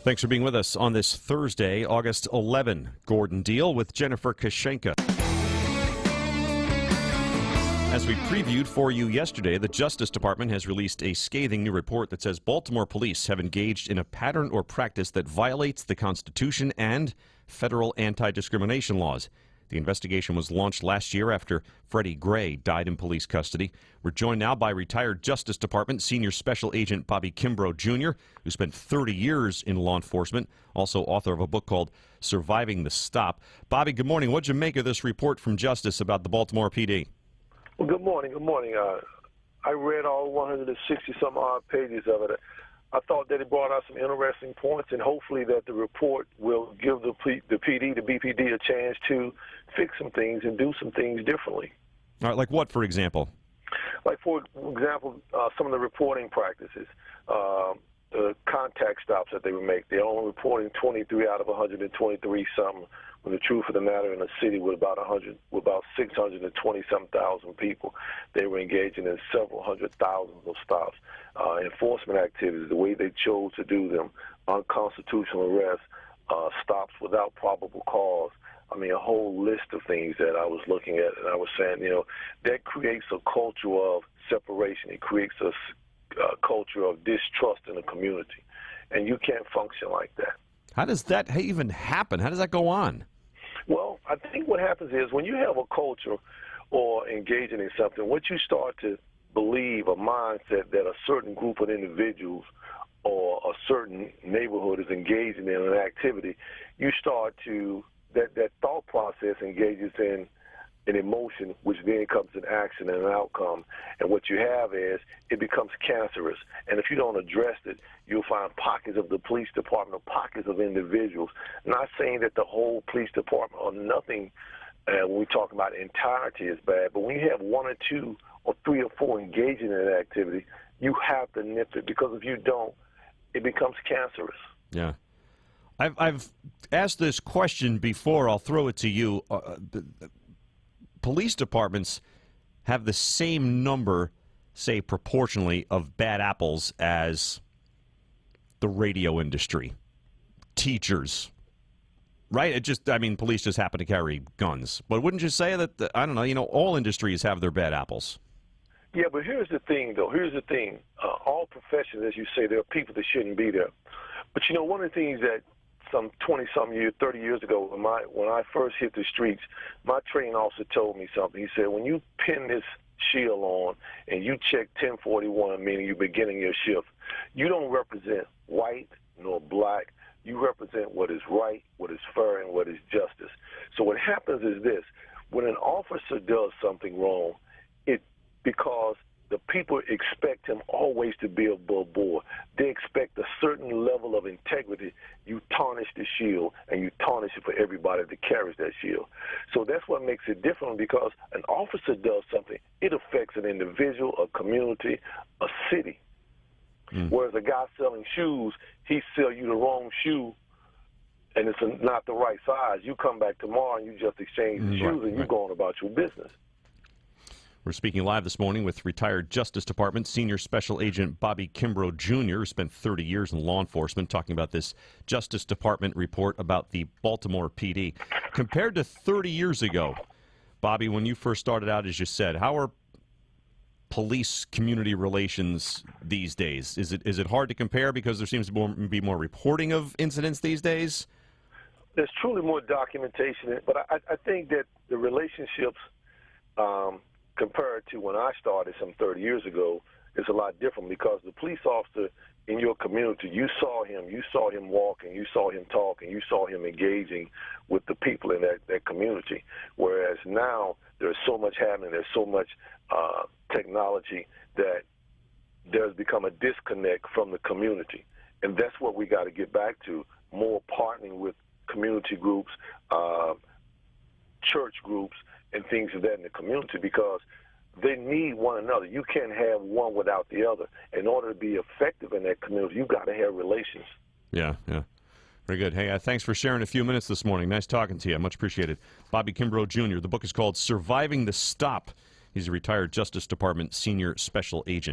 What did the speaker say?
Thanks for being with us on this Thursday, August 11. Gordon Deal with Jennifer Kashenka. As we previewed for you yesterday, the Justice Department has released a scathing new report that says Baltimore police have engaged in a pattern or practice that violates the Constitution and federal anti-discrimination laws. The investigation was launched last year after Freddie Gray died in police custody. We're joined now by retired Justice Department Senior Special Agent Bobby Kimbrough, Jr., who spent 30 years in law enforcement, also author of a book called Surviving the Stop. Bobby, good morning. What'd you make of this report from Justice about the Baltimore PD? Well, good morning. Good morning. I read all 160-some odd pages of it. I thought that it brought out some interesting points, and hopefully that the report will give the PD, the BPD, a chance to fix some things and do some things differently. All right, like what, for example? Like, for example, some of the reporting practices, the contact stops that they would make. They're only reporting 23 out of 123-something, when the truth of the matter in a city with about 620-some thousand people, they were engaging in several hundred thousands of stops. Enforcement activities, the way they chose to do them, unconstitutional arrests, stops without probable cause. I mean, a whole list of things that I was looking at, and I was saying, that creates a culture of separation. It creates a culture of distrust in the community, and you can't function like that. How does that even happen? How does that go on? Well, I think what happens is when you have a culture or engaging in something, what you start to believe, a mindset that a certain group of individuals or a certain neighborhood is engaging in an activity, you start to, that thought process engages in an emotion, which then comes in action and an outcome. And what you have is it becomes cancerous. And if you don't address it, you'll find pockets of the police department or pockets of individuals. Not saying that the whole police department or nothing, when we talk about entirety, is bad, but when you have one or two or three or four engaging in an activity, you have to nip it, because if you don't, it becomes cancerous. Yeah. I've asked this question before. I'll throw it to you. Police departments have the same number, say proportionally, of bad apples as the radio industry, teachers, right? Police just happen to carry guns. But wouldn't you say that, all industries have their bad apples? Yeah, but here's the thing, though. Here's the thing. All professions, as you say, there are people that shouldn't be there. But, one of the things that some 20-some years, 30 years ago, when I first hit the streets, my training officer told me something. He said, when you pin this shield on and you check 1041, meaning you're beginning your shift, you don't represent white nor black. You represent what is right, what is fair, and what is justice. So what happens is this. When an officer does something wrong, because the people expect him always to be above board. They expect a certain level of integrity. You tarnish the shield, and you tarnish it for everybody that carries that shield. So that's what makes it different, because an officer does something, it affects an individual, a community, a city. Whereas a guy selling shoes, he sell you the wrong shoe, and it's not the right size. You come back tomorrow, and you just exchange the shoes, and you go on about your business. We're speaking live this morning with retired Justice Department Senior Special Agent Bobby Kimbrough, Jr., who spent 30 years in law enforcement, talking about this Justice Department report about the Baltimore PD. Compared to 30 years ago, Bobby, when you first started out, as you said, how are police-community relations these days? Is it hard to compare because there seems to be more reporting of incidents these days? There's truly more documentation, but I think that the relationships compared to when I started some 30 years ago, it's a lot different, because the police officer in your community, you saw him walking, you saw him talking, you saw him engaging with the people in that community. Whereas now there's so much happening, there's so much technology that there's become a disconnect from the community. And that's what we got to get back to, more partnering with community groups, church groups, and things of that in the community, because they need one another. You can't have one without the other. In order to be effective in that community, you've got to have relations. Yeah. Very good. Hey, thanks for sharing a few minutes this morning. Nice talking to you. Much appreciated. Bobby Kimbrough, Jr. The book is called Surviving the Stop. He's a retired Justice Department Senior Special Agent.